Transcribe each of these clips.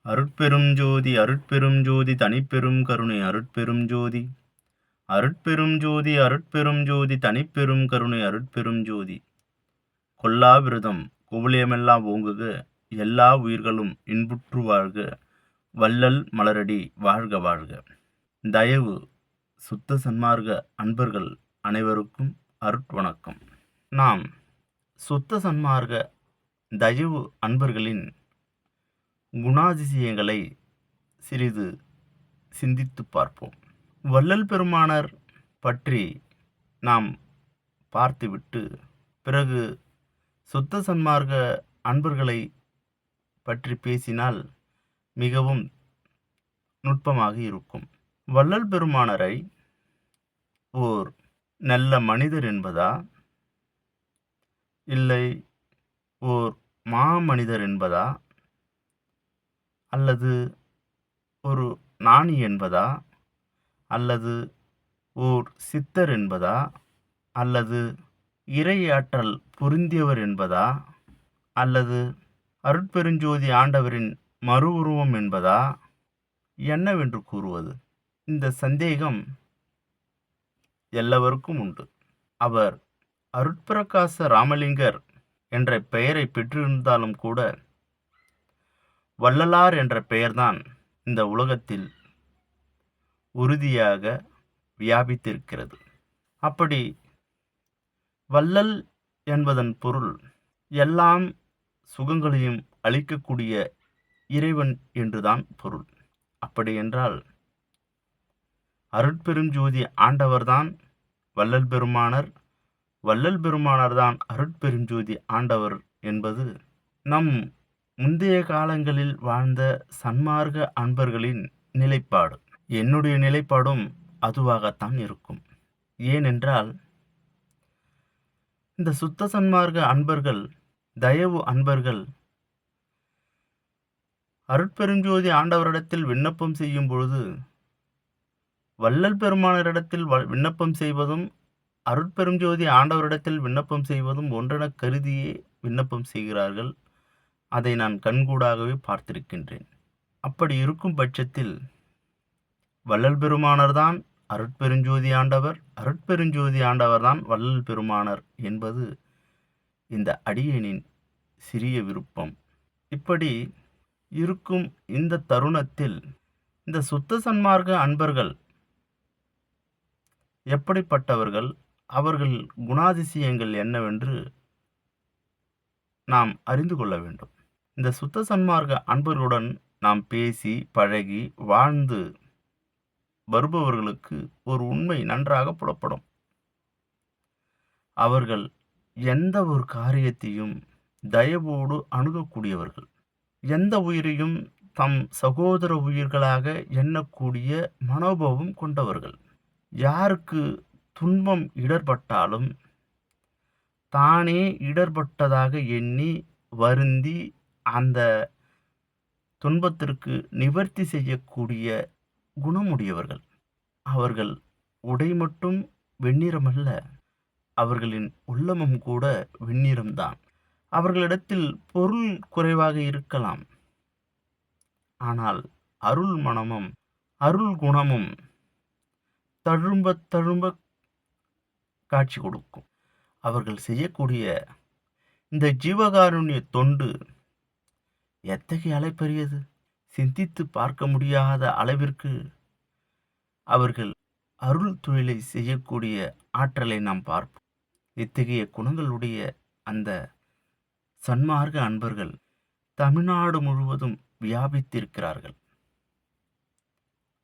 அருட்பெரும் ஜோதி அருட்பெரும் ஜோதி தனிப்பெரும் கருணை அருட்பெரும் ஜோதி அருட்பெரும் ஜோதி அருட்பெரும் ஜோதி தனிப்பெரும் கருணை அருட்பெரும் ஜோதி. கொல்லா விரதம் குவலயமெல்லாம் ஓங்குக, எல்லா உயிர்களும் இன்புற்று வாழ்க, வள்ளல் மலரடி வாழ்க வாழ்க. தயவு சுத்த சன்மார்க்க அன்பர்கள் அனைவருக்கும் அருட்வணக்கம். நாம் சுத்த சன்மார்க்க தயவு அன்பர்களின் குணாதிசயங்களை சிறிது சிந்தித்து பார்ப்போம். வள்ளல் பெருமானார் பற்றி நாம் பார்த்துவிட்டு பிறகு சுத்த சன்மார்க்க அன்பர்களை பற்றி பேசினால் மிகவும் நுட்பமாக இருக்கும். வள்ளல் பெருமானாரை ஓர் நல்ல மனிதர் என்பதா, இல்லை ஓர் மாமனிதர் என்பதா, அல்லது ஒரு ஞானி என்பதா, அல்லது ஓர் சித்தர் என்பதா, அல்லது இறையாற்றல் பொருந்தியவர் என்பதா, அல்லது அருட்பெருஞ்சோதி ஆண்டவரின் மறு உருவம் என்பதா, என்னவென்று கூறுவது? இந்த சந்தேகம் எல்லாருக்கும் உண்டு. அவர் அருட்பிரகாச ராமலிங்கர் என்ற பெயரை பெற்றிருந்தாலும் கூட வள்ளலார் என்ற பெயர்தான் இந்த உலகத்தில் உறுதியாக வியாபித்திருக்கிறது. அப்படி வள்ளல் என்பதன் பொருள் எல்லாம் சுகங்களையும் அளிக்கக்கூடிய இறைவன் என்றுதான் பொருள். அப்படி என்றால் அருட்பெருஞ்சோதி ஆண்டவர்தான் வள்ளல் பெருமானார், வள்ளல் பெருமானார்தான் அருட்பெருஞ்சோதி ஆண்டவர் என்பது நம் முந்தைய காலங்களில் வாழ்ந்த சன்மார்க்க அன்பர்களின் நிலைப்பாடு. என்னுடைய நிலைப்பாடும் அதுவாகத்தான் இருக்கும். ஏனென்றால் இந்த சுத்த சன்மார்க்க அன்பர்கள், தயவு அன்பர்கள் அருட்பெருஞ்சோதி ஆண்டவரிடத்தில் விண்ணப்பம் செய்யும் பொழுது வள்ளல் பெருமானாரிடத்தில் விண்ணப்பம் செய்வதும் அருட்பெருஞ்சோதி ஆண்டவரிடத்தில் விண்ணப்பம் செய்வதும் ஒன்றென கருதியே விண்ணப்பம் செய்கிறார்கள். அதை நான் கண்கூடாகவே பார்த்திருக்கின்றேன். அப்படி இருக்கும் பட்சத்தில் வள்ளல் பெருமானார் தான் அருட்பெருஞ்சோதி ஆண்டவர், அருட்பெருஞ்சோதி ஆண்டவர் தான் வள்ளல் பெருமானார் என்பது இந்த அடியேனின் சிறிய விருப்பம். இப்படி இருக்கும் இந்த தருணத்தில் இந்த சுத்த சன்மார்க்க அன்பர்கள் எப்படிப்பட்டவர்கள், அவர்கள் குணாதிசயங்கள் என்னவென்று நாம் அறிந்து கொள்ள வேண்டும். இந்த சுத்த சன்மார்க்க அன்பர்களுடன் நாம் பேசி பழகி வாழ்ந்து வருபவர்களுக்கு ஒரு உண்மை நன்றாக புலப்படும். அவர்கள் எந்த ஒரு காரியத்தையும் தயவோடு அணுகக்கூடியவர்கள், எந்த உயிரையும் தம் சகோதர உயிர்களாக எண்ணக்கூடிய மனோபாவம் கொண்டவர்கள். யாருக்கு துன்பம் இடர்பட்டாலும் தானே இடர்பட்டதாக எண்ணி வருந்தி அந்த துன்பத்திற்கு நிவர்த்தி செய்யக்கூடிய குணமுடையவர்கள். அவர்கள் உடை மட்டும் வெண்ணிறமல்ல, அவர்களின் உள்ளமும் கூட வெண்ணிறம்தான். அவர்களிடத்தில் பொருள் குறைவாக இருக்கலாம், ஆனால் அருள் மனமும் அருள் குணமும் தழும்ப தழும்ப காட்சி கொடுக்கும். அவர்கள் செய்யக்கூடிய இந்த ஜீவகாருண்ய தொண்டு எத்தகைய அளப்பரியது! சிந்தித்து பார்க்க முடியாத அளவிற்கு அவர்கள் அருள் தொழிலை செய்யக்கூடிய ஆற்றலை நாம் பார்ப்போம். இத்தகைய குணங்களுடைய அந்த சன்மார்க்க அன்பர்கள் தமிழ்நாடு முழுவதும் வியாபித்திருக்கிறார்கள்.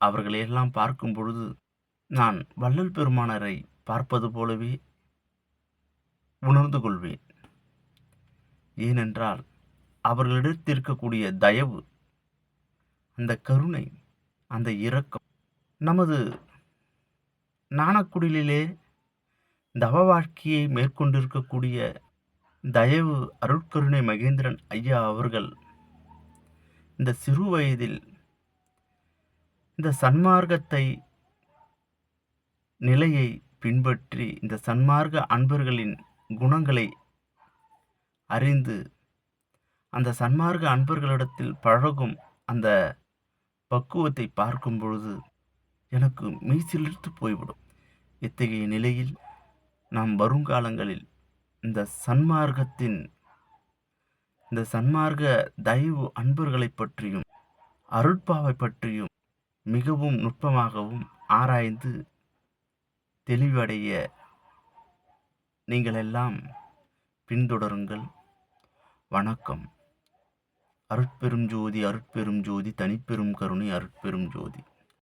அவர்களையெல்லாம் பார்க்கும் பொழுது நான் வள்ளல் பெருமானாரை பார்ப்பது போலவே உணர்ந்து கொள்வேன். ஏனென்றால் அவர்களிடத்தில் இருக்கக்கூடிய தயவு, அந்த கருணை, அந்த இரக்கம். நமது நாணக்குடிலே தவ வாழ்க்கையை மேற்கொண்டிருக்கக்கூடிய தயவு அருட்கருணை மகேந்திரன் ஐயா அவர்கள் இந்த சிறு வயதில் இந்த சன்மார்க்கத்தை நிலையை பின்பற்றி இந்த சன்மார்க்க அன்பர்களின் குணங்களை அறிந்து அந்த சன்மார்க்க அன்பர்களிடத்தில் பழகும் அந்த பக்குவத்தை பார்க்கும் பொழுது எனக்கு மெய்சிலிர்த்து போய்விடும். இத்தகைய நிலையில் நாம் வருங்காலங்களில் இந்த சன்மார்க்கத்தின் இந்த சன்மார்க்க தயவு அன்பர்களைப் பற்றியும் அருட்பாவை பற்றியும் மிகவும் நுட்பமாகவும் ஆராய்ந்து தெளிவடைய நீங்கள் எல்லாம் பின்தொடருங்கள். வணக்கம். அருட்பெரும் ஜோதி, அருட்பெரும் ஜோதி, தனிப்பெரும் கருணை, அருட்பெரும் ஜோதி.